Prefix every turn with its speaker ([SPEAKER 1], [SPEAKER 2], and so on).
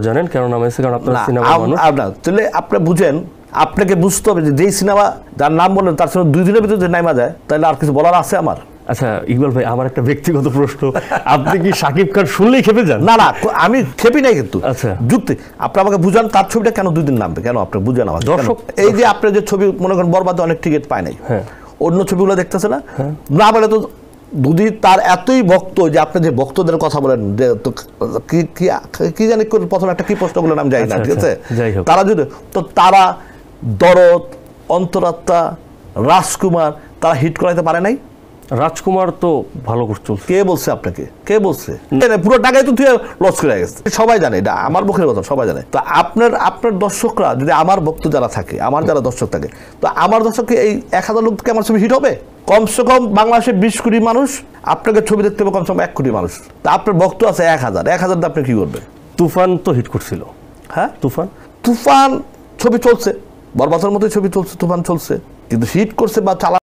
[SPEAKER 1] জানেন কেন নাম হয়েছে? কারণ আপনার সিনেমা মানুষ
[SPEAKER 2] তাহলে আপনি বুঝেন, আপনাকে বুঝতে হবে যে যেই সিনেমা যার নাম বললেন তার সঙ্গে 2 দিনের ভিতরে যদি নামা যায় তাহলে আর কিছু বলার আছে আমার?
[SPEAKER 1] আচ্ছা ইকবাল ভাই, আমার একটা ব্যক্তিগত প্রশ্ন, আপনি কি শাকিব খান শুনলেই খেপে যান?
[SPEAKER 2] না না, আমি খেপি নাই, কিন্তু
[SPEAKER 1] আচ্ছা
[SPEAKER 2] যুক্তি আপনি আমাকে বুঝান, তার ছবিটা কেন 2 দিন নামবে, কেন আপনি বুঝান আমাকে।
[SPEAKER 1] দর্শক
[SPEAKER 2] এই যে আপনি যে ছবি মনে করেন বরবাদে অনেক টিকিট পায় নাই,
[SPEAKER 1] হ্যাঁ,
[SPEAKER 2] অন্য ছবিগুলো দেখতেছে না, না বলে তো যদি তার এতই ভক্ত যে আপনি যে ভক্তদের কথা বলেন যে তো কি জানি প্রথম একটা কি প্রশ্ন বলেন আমি জানি না, ঠিক আছে, তারা যদি তো তারা দরদ, অন্তরাত্মা, রাজকুমার তারা হিট করাইতে পারে নাই।
[SPEAKER 1] রাজকুমার তো ভালো করছে।
[SPEAKER 2] কে বলছে আপনাকে? কে বলছে? পুরো টাকায় তো তুই লস করে গেছে, সবাই জানে, এটা আমার মুখের কথা, সবাই জানে। তো আপনার দর্শকরা যদি, আমার ভক্ত যারা থাকে, আমার যারা দর্শক থাকে, তো আমার দর্শককে এই 1000 লোককে আমার ছবি হিট হবে? কমসে কম বাংলাদেশে 20 কোটি মানুষ, আপনাকে ছবি দেখতে হবে কমসে কম 1 কোটি মানুষ। তা আপনার ভক্ত আছে 1000 দিয়ে আপনি কি করবেন?
[SPEAKER 1] তুফান তো হিট করছিল।
[SPEAKER 2] হ্যাঁ,
[SPEAKER 1] তুফান
[SPEAKER 2] ছবি চলছে, বরবাদের মতোই ছবি চলছে, তুফান চলছে, কিন্তু হিট করছে বা চালা